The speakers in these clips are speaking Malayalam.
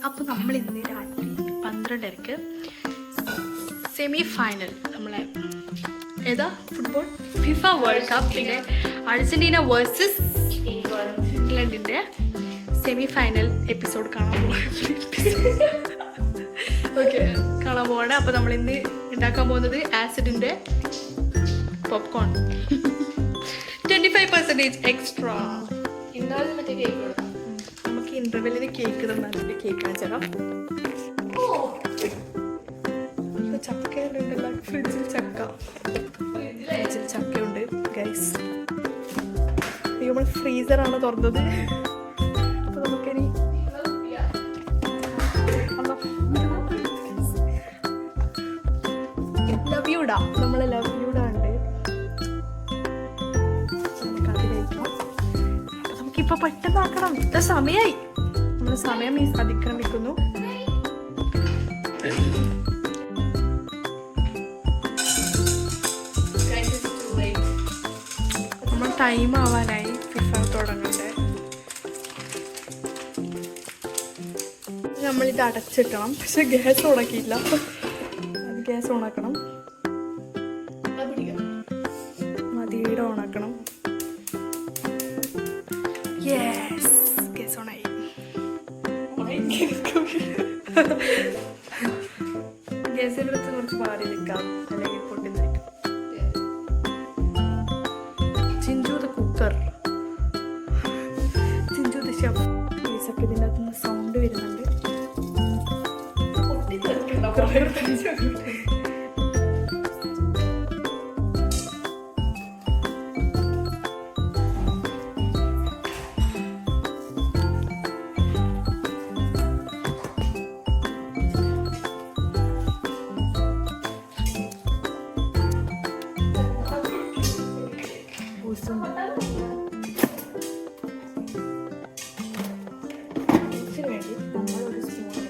അപ്പോൾ നമ്മൾ ഇന്ന് രാത്രി 12:30 സെമി ഫൈനൽ നമ്മളെ ഏതാ ഫുട്ബോൾ ഫിഫ വേൾഡ് കപ്പിൻ്റെ അർജൻറ്റീന വേഴ്സസ് ഇംഗ്ലണ്ടിൻ്റെ സെമി ഫൈനൽ എപ്പിസോഡ് കാണാൻ പോവാണ്. അപ്പോൾ നമ്മൾ ഇന്ന് ഉണ്ടാക്കാൻ പോകുന്നത് ആസിഡിൻ്റെ പോപ്കോൺ 25% എക്സ്ട്രാ. ഇന്നാലും മറ്റേ കേക്ക് കൊടുക്കാം. നമുക്ക് ഇന്റർവെല്ലിന് കേക്ക് തന്നാലും കേക്ക് കാണിച്ചാലോ. ചക്ക ഉണ്ടല്ലോ ഫ്രിഡ്ജിൽ ചക്കയുണ്ട് ഗൈസ്. നമ്മൾ ഫ്രീസറാണ് തുറന്നത്. അപ്പോൾ നമുക്കിനി ലവ് യൂടാ നമ്മളെ ലവ് യൂടാ ഉണ്ട്. നമുക്കത് കഴിക്കാം. അപ്പോൾ നമുക്കിപ്പോൾ പെട്ടെന്നാക്കണം. ഇത്ര സമയമായി. നമ്മൾ സമയം അതിക്രമിക്കുന്നു. നമ്മൾ ടൈം ആവാനായി ഫിഫ തുടങ്ങണ്ടേ. നമ്മളിത് അടച്ചിട്ടണം. പക്ഷെ ഗ്യാസ് ഓണാക്കിയില്ല. അത് ഗ്യാസ് ഓണാക്കണം. മതിയുടെ ഓണാക്കണം. യെസ് ഗ്യാസ് ഓണായി. ഗ്യാസിൻ്റെ അടുത്ത് കുറച്ച് മാറി നിൽക്കാം, അല്ലെങ്കിൽ പൊട്ടിന്നിരിക്കും. Chinchu the cooker, Chinchu the chef. അപ്പോൾ ഇതിൻ്റെ അകത്തുനിന്ന് സൗണ്ട് വരുന്നുണ്ട്. വേണ്ടി നമ്മളൊരു സ്പൂൺ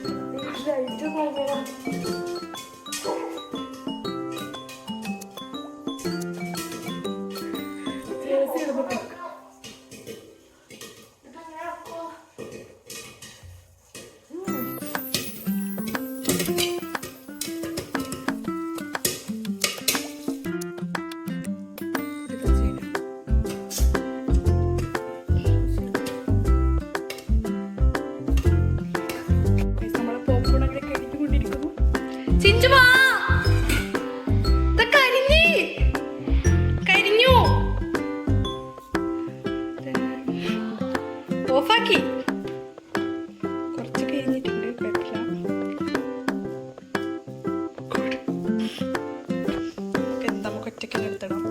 ഓഫാക്കി. കുറച്ച് കഴിഞ്ഞിട്ടുണ്ട്, പറ്റില്ല. എന്താ നമുക്ക് ഒറ്റയ്ക്ക് നിർത്തണം.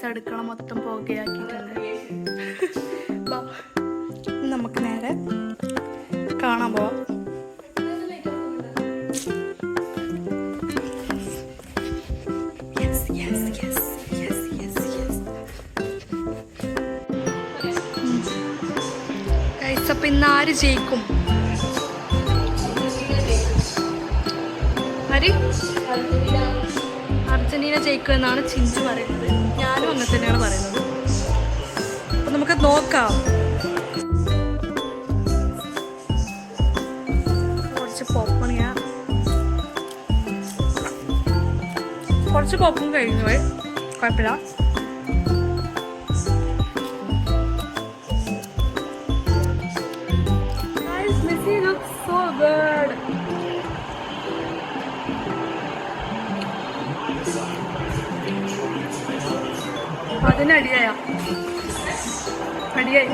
അടുക്കള മൊത്തം പുകയാക്കിയിട്ടുണ്ട്. നമുക്ക് നേരെ കാണാൻ പോവാം. അപ്പം ഇന്ന് ആര് ജയിക്കും? ആര്? അർജന്റീന ജയിക്കും എന്നാണ് ചിഞ്ചു പറയുന്നത്. ഞാനും അങ്ങനെ തന്നെയാണ് പറയുന്നത്. അപ്പം നമുക്ക് നോക്കാം. കുറച്ച് പോപ്പും കഴിഞ്ഞു പോയി, കുഴപ്പമില്ല. So good. അതിനടിയായ അടിയായി.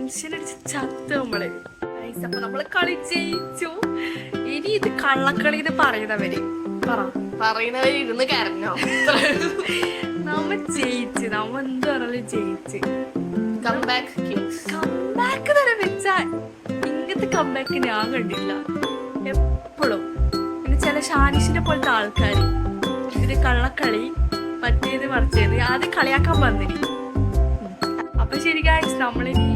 ടെൻഷൻ അടിച്ച് ചത്ത് നമ്മള്. Guys, അപ്പൊ നമ്മള് കളി ജയിച്ചു. ഇനി ഇത് കള്ളക്കളി പറയുന്നവര് പറയുന്നവര് ഇരുന്ന് കരഞ്ഞോ? നമ്മ ജയിച്ച്, നമ്മ എന്ത് പറഞ്ഞാലും ജയിച്ച്. കംബാക്ക് തന്നെ വെച്ചാ ഇങ്ങനത്തെ കംബാക്ക് ഞാൻ കണ്ടില്ല എപ്പോഴും. പിന്നെ ചില ഷാനിഷിനെ പോലത്തെ ആൾക്കാർ ഇതിന് കള്ളക്കളി മറ്റേത് മറിച്ചത് ആദ്യം കളിയാക്കാൻ വന്നിരി. അപ്പൊ ശരി ഗായ്സ്, നമ്മളിനി